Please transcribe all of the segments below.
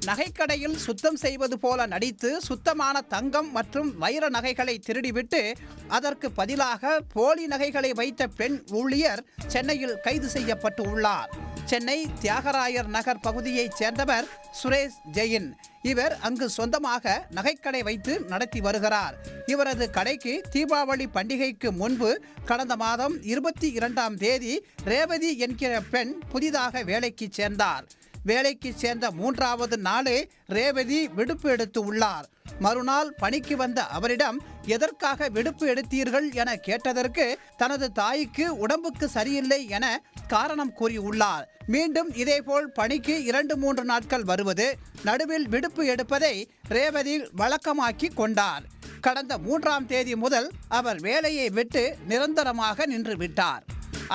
நகைக்கடையில் சுத்தம் செய்வது போல நடித்து சுத்தமான தங்கம் மற்றும் வைர நகைகளை திருடிவிட்டு அதற்கு பதிலாக போலி நகைகளை வைத்த பெண் ஊழியர் சென்னையில் கைது செய்யப்பட்டு உள்ளார். சென்னை தியாகராயர் நகர் பகுதியைச் சேர்ந்தவர் சுரேஷ் ஜெயின். இவர் அங்கு சொந்தமாக நகைக்கடை வைத்து நடத்தி வருகிறார். இவரது கடைக்கு தீபாவளி பண்டிகைக்கு முன்பு கடந்த மாதம் 22ஆம் தேதி ரேவதி என்கிற பெண் புதிதாக வேலைக்கு சேர்ந்தார். வேலைக்கு சேர்ந்த 3வது நாளே ரேவதி விடுப்பு எடுத்து உள்ளார். மறுநாள் பணிக்கு வந்த அவரிடம் எதற்காக விடுப்பு எடுத்தீர்கள் என கேட்டதற்கு தனது தாய்க்கு உடம்புக்கு சரியில்லை என காரணம் கூறியுள்ளார். மீண்டும் இதேபோல் பணிக்கு 2-3 நாட்கள் வருவது, நடுவில் விடுப்பு எடுப்பதை ரேவதி வழக்கமாக்கி கொண்டார். கடந்த 3ஆம் தேதி முதல் அவர் வேலையை விட்டு நிரந்தரமாக நின்று விட்டார்.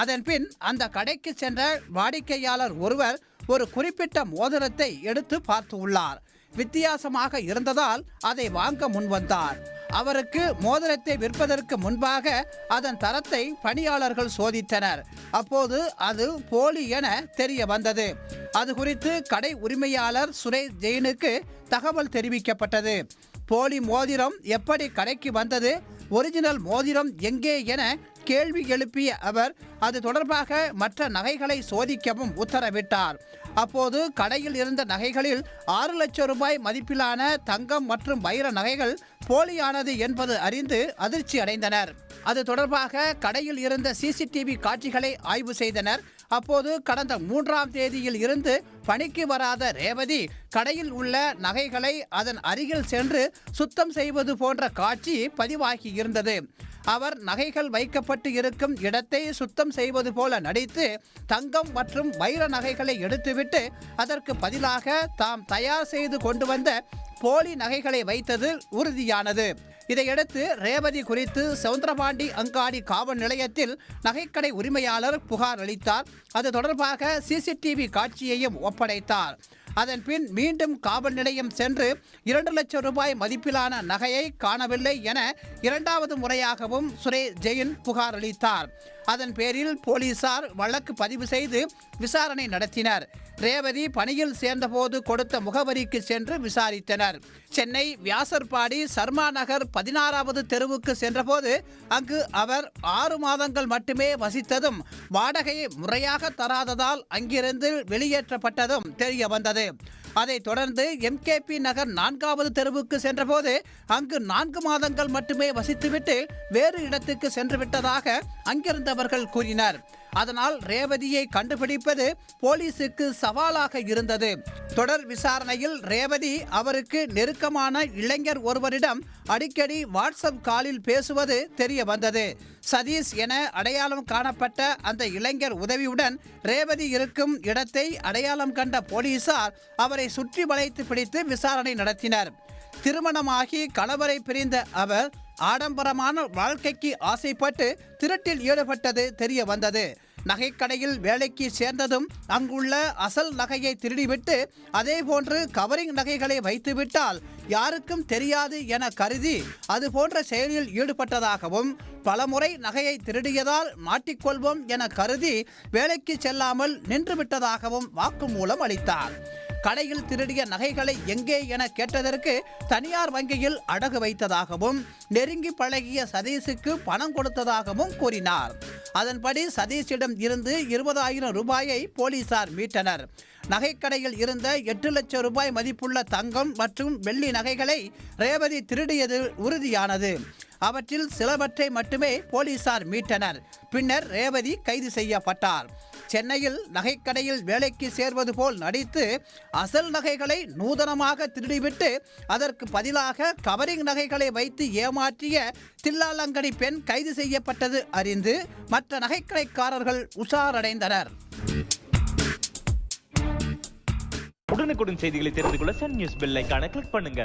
அதன்பின் அந்த கடைக்கு சென்ற வாடிக்கையாளர் ஒருவர் ஒரு குறிப்பிட்ட மோதிரத்தை எடுத்து பார்த்து உள்ளார். வித்தியாசமாக இருந்ததால் அதை வாங்க முன்வந்தார். அவருக்கு மோதிரத்தை விற்பதற்கு முன்பாக அதன் தரத்தை பணியாளர்கள் சோதித்தனர். அப்போது அது போலி என தெரிய வந்தது. அது குறித்து கடை உரிமையாளர் சுரேஷ் ஜெயினுக்கு தகவல் தெரிவிக்கப்பட்டது. போலி மோதிரம் எப்படி கடைக்கு வந்தது, ஒரிஜினல் மோதிரம் எங்கே என கேள்வி எழுப்பிய அவர் அது தொடர்பாக மற்ற நகைகளை சோதிக்கவும் உத்தரவிட்டார். அப்போது கடையில் இருந்த நகைகளில் 6 லட்சம் ரூபாய் மதிப்பிலான தங்கம் மற்றும் வைர நகைகள் போலியானது என்பது அறிந்து அதிர்ச்சி அடைந்தனர். அது தொடர்பாக கடையில் இருந்த CCTV காட்சிகளை ஆய்வு செய்தனர். அப்போது கடந்த 3ஆம் தேதியில் இருந்து பணிக்கு வராத ரேவதி கடையில் உள்ள நகைகளை அதன் அருகில் சென்று சுத்தம் செய்வது போன்ற காட்சி பதிவாகி இருந்தது. அவர் நகைகள் வைக்கப்பட்டு இருக்கும் இடத்தை சுத்தம் செய்வது போல நடித்து தங்கம் மற்றும் வைர நகைகளை எடுத்துவிட்டு அதற்கு பதிலாக தாம் தயார் செய்து கொண்டு வந்த போலி நகைகளை வைத்தது உறுதியானது. இதையடுத்து ரேவதி குறித்து சவுந்தரபாண்டி அங்காடி காவல் நிலையத்தில் நகைக்கடை உரிமையாளர் புகார் அளித்தார். அது தொடர்பாக CCTV காட்சியையும் ஒப்படைத்தார். அதன் பின் மீண்டும் காவல் நிலையம் சென்று 2 லட்சம் ரூபாய் மதிப்பிலான நகையை காணவில்லை என 2வது முறையாகவும் சுரேஷ் ஜெயின் புகார் அளித்தார். அதன் பேரில் போலீசார் வழக்கு பதிவு செய்து விசாரணை நடத்தினர். ரேவதி பணியில் சேர்ந்தபோது கொடுத்த முகவரிக்கு சென்று விசாரித்தனர். சென்னை வியாசர்பாடி சர்மா நகர் 16வது தெருவுக்கு சென்றபோது அங்கு அவர் 6 மாதங்கள் மட்டுமே வசித்ததும் வாடகையை முறையாக தராததால் அங்கிருந்து வெளியேற்றப்பட்டதும் தெரிய வந்தது. அதைத் தொடர்ந்து MKP நகர் 4வது தெருவுக்கு சென்றபோது அங்கு 4 மாதங்கள் மட்டுமே வசித்துவிட்டு வேறு இடத்துக்கு சென்று விட்டதாக அங்கிருந்தவர்கள் கூறினர். அதனால் ரேவதியை கண்டுபிடிப்பது போலீசுக்கு சவாலாக இருந்தது. தொடர் விசாரணையில் ரேவதி அவருக்கு நெருக்கமான இளைஞர் ஒருவரிடம் அடிக்கடி வாட்ஸ்அப் காலில் பேசுவது தெரிய வந்தது. சதீஷ் என அடையாளம் காணப்பட்ட அந்த இளைஞர் உதவியுடன் ரேவதி இருக்கும் இடத்தை அடையாளம் கண்ட போலீசார் அவரை சுற்றி வளைத்து பிடித்து விசாரணை நடத்தினர். திருமணமாகி கணவரை பிரிந்த அவர் ஆடம்பரமான வாழ்க்கைக்கு ஆசைப்பட்டு திருட்டில் ஈடுபட்டது தெரிய வந்தது. நகைக்கடையில் வேலைக்கு சேர்ந்ததும் அங்குள்ள அசல் நகையை திருடிவிட்டு அதேபோன்று கவரிங் நகைகளை வைத்துவிட்டால் யாருக்கும் தெரியாது என கருதி அது போன்ற செயலில் ஈடுபட்டதாகவும் பலமுறை நகையை திருடியதால் மாட்டிக்கொள்வோம் என கருதி வேலைக்கு செல்லாமல் நின்றுவிட்டதாகவும் வாக்குமூலம் அளித்தார். கடையில் திருடிய நகைகளை எங்கே என கேட்டதற்கு தனியார் வங்கியில் அடகு வைத்ததாகவும் நெருங்கி பழகிய சதீஷுக்கு பணம் கொடுத்ததாகவும் கூறினார். அதன்படி சதீஷிடம் இருந்து 20,000 ரூபாயை போலீசார் மீட்டனர். நகைக்கடையில் இருந்த 8 லட்சம் ரூபாய் மதிப்புள்ள தங்கம் மற்றும் வெள்ளி நகைகளை ரேவதி திருடியது உறுதியானது. அவற்றில் சிலவற்றை மட்டுமே போலீசார் மீட்டனர். பின்னர் ரேவதி கைது செய்யப்பட்டார். சென்னையில் நகைக்கடையில் வேலைக்கு சேர்வது போல் நடித்து அசல் நகைகளை நூதனமாக திருடிவிட்டு அதற்கு பதிலாக கவரிங் நகைகளை வைத்து ஏமாற்றிய தில்லாலங்கடி பெண் கைது செய்யப்பட்டது அறிந்து மற்ற நகைக்கடைக்காரர்கள் உஷாரடைந்தனர். உடனுக்குடன் செய்திகளை தெரிந்து கொள்ள சன் நியூஸ் பெல் ஐகானை கிளிக் பண்ணுங்க.